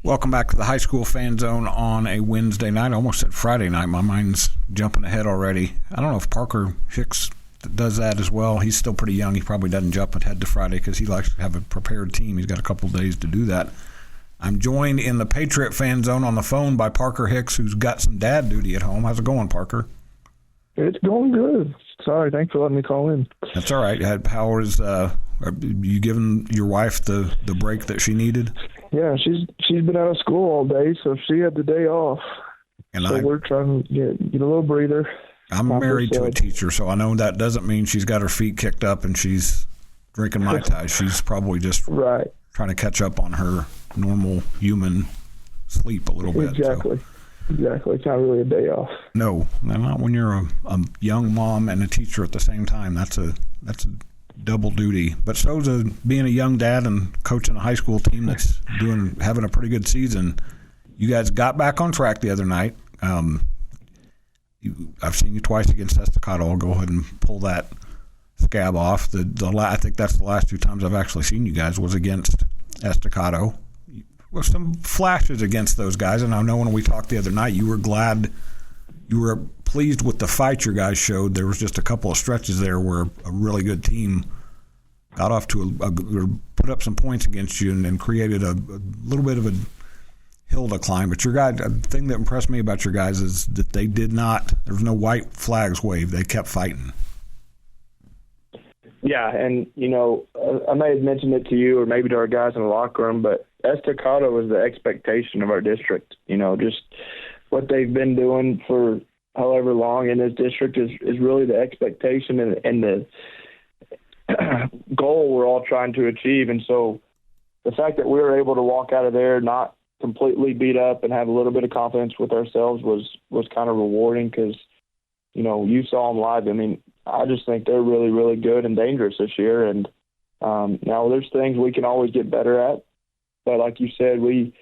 Welcome back to the High School Fan Zone on a Wednesday night. I almost said Friday night. My mind's jumping ahead already. I don't know if Parker Hicks does that as well. He's still pretty young. He probably doesn't jump ahead to Friday because he likes to have a prepared team. He's got a couple of days to do that. I'm joined in the Patriot Fan Zone on the phone by Parker Hicks, who's got some dad duty at home. How's it going, Parker? It's going good. Sorry, thanks for letting me call in. That's all right. How is you giving your wife the break that she needed? Yeah, she's been out of school all day, so she had the day off. And so we're trying to get a little breather. I'm married to a teacher, so I know that doesn't mean she's got her feet kicked up and she's drinking Mai Tai. She's probably just trying to catch up on her normal human sleep a little bit. Exactly. It's not really a day off. No, not when you're a young mom and a teacher at the same time. That's a double duty. But so's being a young dad and coaching a high school team that's having a pretty good season. You guys got back on track the other night. I've seen you twice against Estacado. I'll go ahead and pull that scab off. I think that's the last two times I've actually seen you guys was against Estacado. With some flashes against those guys, and I know when we talked the other night, you were pleased with the fight your guys showed. There was just a couple of stretches there where a really good team got off to put up some points against you and created a little bit of a hill to climb. But your guys, the thing that impressed me about your guys is that there was no white flags waved. They kept fighting. Yeah, and, I may have mentioned it to you or maybe to our guys in the locker room, but Estacado was the expectation of our district. Just what they've been doing for however long in this district is really the expectation and the goal we're all trying to achieve. And so the fact that we were able to walk out of there not completely beat up and have a little bit of confidence with ourselves was kind of rewarding because, you saw them live. I mean, I just think they're really, really good and dangerous this year. And now there's things we can always get better at. But like you said, we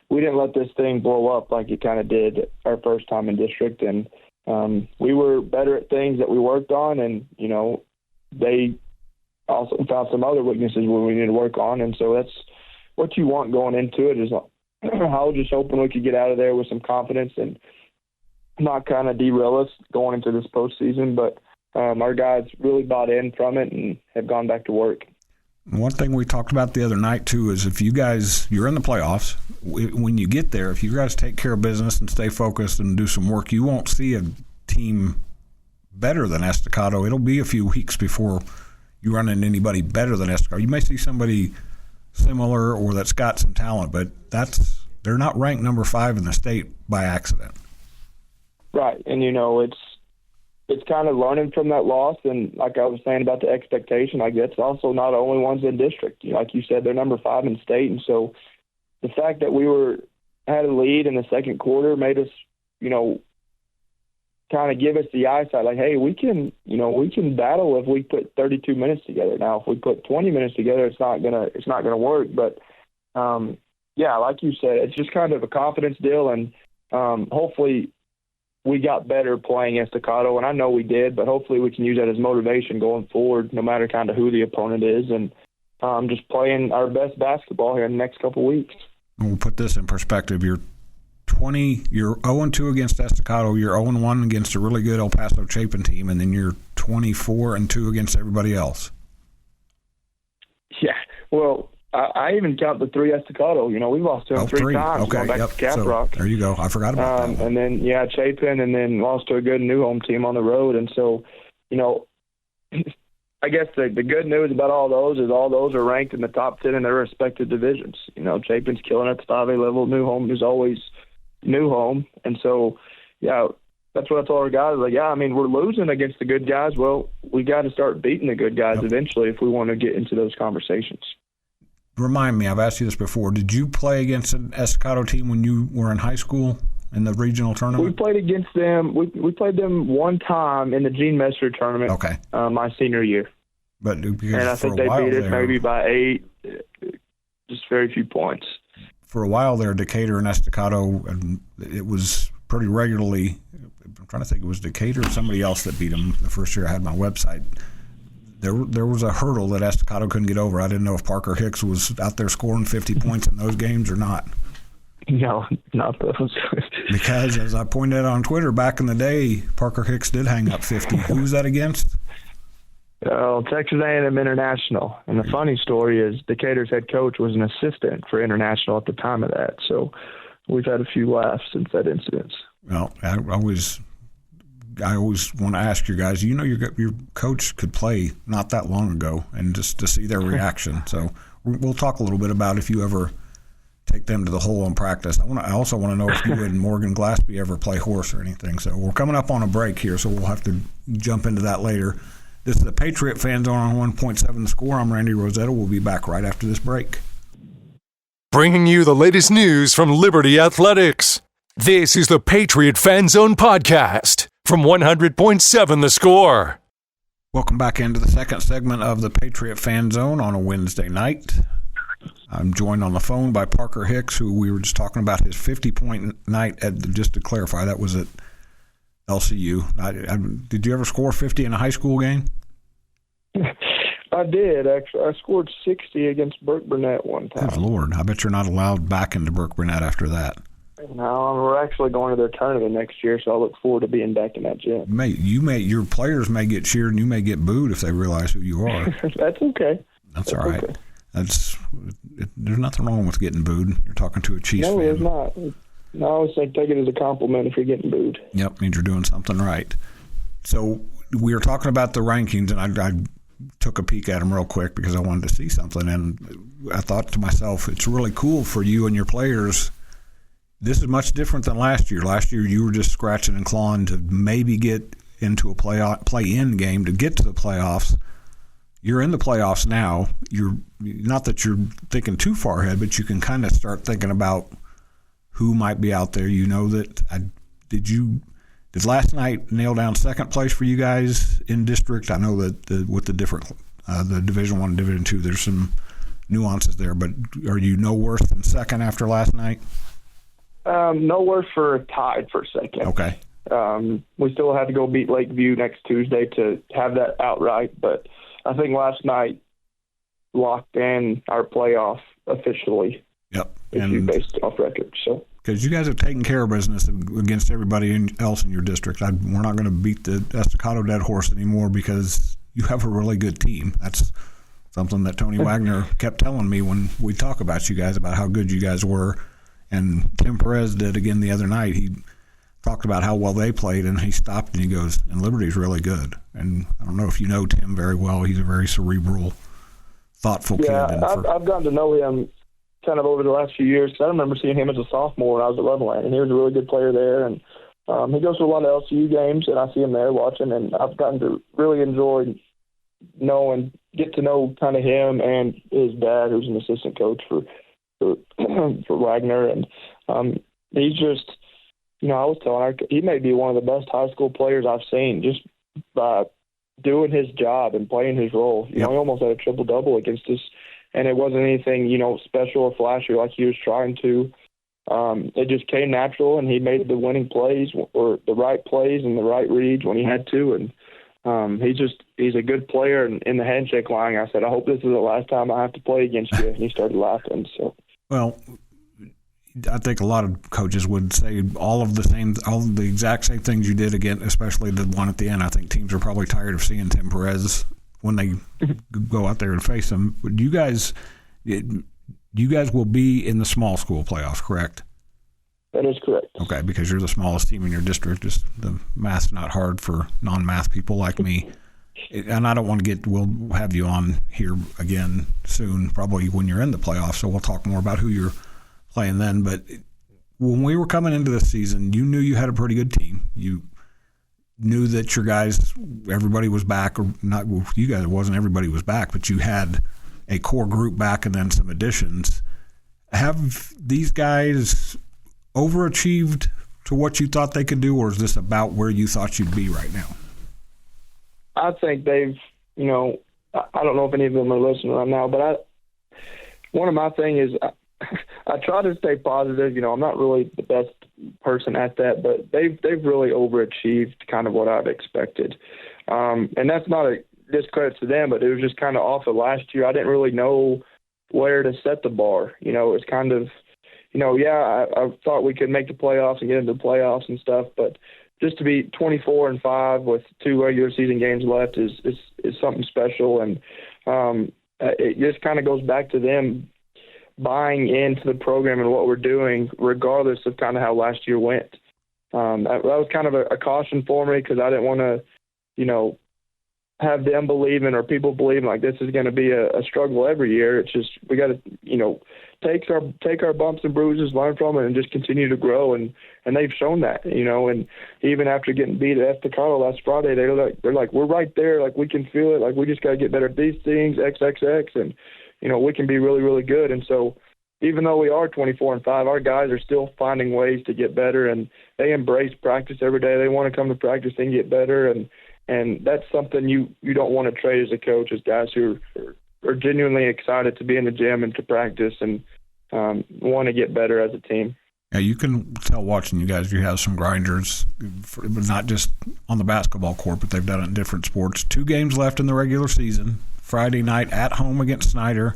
didn't let this thing blow up like it kind of did our first time in district. And we were better at things that we worked on. And, they also found some other weaknesses where we need to work on. And so that's what you want going into it is I was just hoping we could get out of there with some confidence and not kind of derail us going into this postseason. But our guys really bought in from it and have gone back to work. One thing we talked about the other night, too, is if you're in the playoffs, when you get there, if you guys take care of business and stay focused and do some work, you won't see a team better than Estacado. It'll be a few weeks before you run into anybody better than Estacado. You may see somebody similar or that's got some talent, but they're not ranked number 5 in the state by accident. Right, and it's kind of learning from that loss, and like I was saying about the expectation, I guess also not the only ones in district. Like you said, they're number 5 in state, and so the fact that we had a lead in the second quarter made us, kind of give us the eyesight, like, hey, we can battle if we put 32 minutes together. Now, if we put 20 minutes together, it's not gonna work. But yeah, like you said, it's just kind of a confidence deal, and hopefully we got better playing Estacado, and I know we did, but hopefully we can use that as motivation going forward, no matter kind of who the opponent is, and just playing our best basketball here in the next couple of weeks. And we'll put this in perspective. You're 0-2 against Estacado, you're 0-1 against a really good El Paso Chapin team, and then you're 24-2 against everybody else. Yeah, well, I even count the 3 Estacado. We lost to them 3 times going back to Caprock. There you go. I forgot about that. And then, Chapin, and then lost to a good new home team on the road. And so, I guess the good news about all those is all those are ranked in the top 10 in their respective divisions. Chapin's killing at the 5A level. New home is always new home. And so, that's what I told our guys. Like, we're losing against the good guys. Well, we got to start beating the good guys eventually if we want to get into those conversations. Remind me, I've asked you this before. Did you play against an Estacado team when you were in high school in the regional tournament? We played against them. We played them one time in the Gene Messer tournament. Okay. My senior year. And I think they beat us maybe by 8, just very few points. For a while there, Decatur and Estacado, and it was pretty regularly. I'm trying to think, it was Decatur or somebody else that beat them the first year I had my website. There was a hurdle that Estacado couldn't get over. I didn't know if Parker Hicks was out there scoring 50 points in those games or not. No, not those. Because, as I pointed out on Twitter, back in the day, Parker Hicks did hang up 50. Who was that against? Texas A&M International. And the funny story is Decatur's head coach was an assistant for International at the time of that. So we've had a few laughs since that incident. Well, I always want to ask you guys, your coach could play not that long ago, and just to see their reaction. So we'll talk a little bit about if you ever take them to the hole in practice. I also want to know if you and Morgan Glassby ever play horse or anything. So we're coming up on a break here, so we'll have to jump into that later. This is the Patriot Fan Zone on 1.7 The Score. I'm Randy Rosetta. We'll be back right after this break. Bringing you the latest news from Liberty Athletics. This is the Patriot Fan Zone podcast from 100.7 The Score. Welcome back into the second segment of the Patriot Fan Zone on a Wednesday night. I'm joined on the phone by Parker Hicks, who we were just talking about his 50-point night. Just to clarify, that was at LCU. Did you ever score 50 in a high school game? I did, actually. I scored 60 against Burke Burnett one time. Good Lord. I bet you're not allowed back into Burke Burnett after that. No, we're actually going to their tournament next year, so I look forward to being back in that gym. Your players may get cheered and you may get booed if they realize who you are. That's okay. That's all right. Okay. There's nothing wrong with getting booed. You're talking to a Chiefs fan. No, there's not. No, I always say take it as a compliment if you're getting booed. Yep, means you're doing something right. So we were talking about the rankings, and I took a peek at them real quick because I wanted to see something, and I thought to myself, it's really cool for you and your players. This is much different than last year. Last year you were just scratching and clawing to maybe get into a play-in game to get to the playoffs. You're in the playoffs now. You're not that you're thinking too far ahead, but you can kind of start thinking about who might be out there. You know that did last night nail down second place for you guys in district? I know that with the different the Division I and Division II, there's some nuances there, but are you no worse than second after last night? No worse for tied for second. Okay. We still have to go beat Lakeview next Tuesday to have that outright, but I think last night locked in our playoff officially. Yep. If you based it off record. So because you guys have taken care of business against everybody else in your district. We're not going to beat the Estacado dead horse anymore because you have a really good team. That's something that Tony Wagner kept telling me when we talk about you guys, about how good you guys were. And Tim Perez did again the other night. He talked about how well they played, and he stopped and he goes, and Liberty's really good. And I don't know if you know Tim very well. He's a very cerebral, thoughtful kid. Yeah, I've gotten to know him kind of over the last few years. I remember seeing him as a sophomore when I was at Levelland, and he was a really good player there. And he goes to a lot of LCU games, and I see him there watching, and I've gotten to really enjoy get to know kind of him and his dad, who's an assistant coach for Wagner. And he's just, I was telling her, he may be one of the best high school players I've seen just by doing his job and playing his role. He almost had a triple-double against us, and it wasn't anything, special or flashy like he was trying to. It just came natural, and he made the winning plays or the right plays and the right reads when he had to. And he's a good player. And in the handshake line, I said, I hope this is the last time I have to play against you. And he started laughing. So, well, I think a lot of coaches would say all of the exact same things you did again, especially the one at the end. I think teams are probably tired of seeing Tim Perez when they go out there and face him. But you guys will be in the small school playoffs, correct? That is correct. Okay, because you're the smallest team in your district. Just the math's not hard for non-math people like me. And I don't want to we'll have you on here again soon, probably when you're in the playoffs, so we'll talk more about who you're playing then. But when we were coming into this season, you knew you had a pretty good team. You knew that your guys, everybody was back, or not you guys, it wasn't everybody was back, but you had a core group back and then some additions. Have these guys overachieved to what you thought they could do, or is this about where you thought you'd be right now? I think they've, I don't know if any of them are listening right now, but one of my things is I try to stay positive. I'm not really the best person at that, but they've really overachieved kind of what I've expected. And that's not a discredit to them, but it was just kind of off of last year. I didn't really know where to set the bar. It's kind of, I thought we could make the playoffs and get into the playoffs and stuff, but just to be 24-5 with 2 regular season games left is something special. And it just kind of goes back to them buying into the program and what we're doing, regardless of kind of how last year went. That was kind of a caution for me, because I didn't want to, have them believing or people believing like this is going to be a struggle every year. It's just we got to, take our bumps and bruises, learn from it, and just continue to grow. And they've shown that, and even after getting beat at Estacado last Friday, they're like, we're right there. Like, we can feel it. Like, we just got to get better at these things, XXX, and, we can be really, really good. And so even though we are 24-5, our guys are still finding ways to get better, and they embrace practice every day. They want to come to practice and get better. And that's something you don't want to trade as a coach, as guys who are genuinely excited to be in the gym and to practice and want to get better as a team. Yeah, you can tell watching you guys, you have some grinders, not just on the basketball court, but they've done it in different sports. 2 games left in the regular season. Friday night at home against Snyder,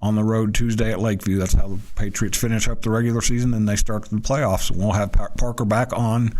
on the road Tuesday at Lakeview. That's how the Patriots finish up the regular season, and they start the playoffs. We'll have Parker back on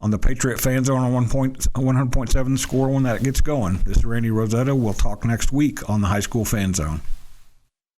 the Patriot Fan Zone on 100.7 Score when that gets going. This is Randy Rosetta. We'll talk next week on the High School Fan Zone.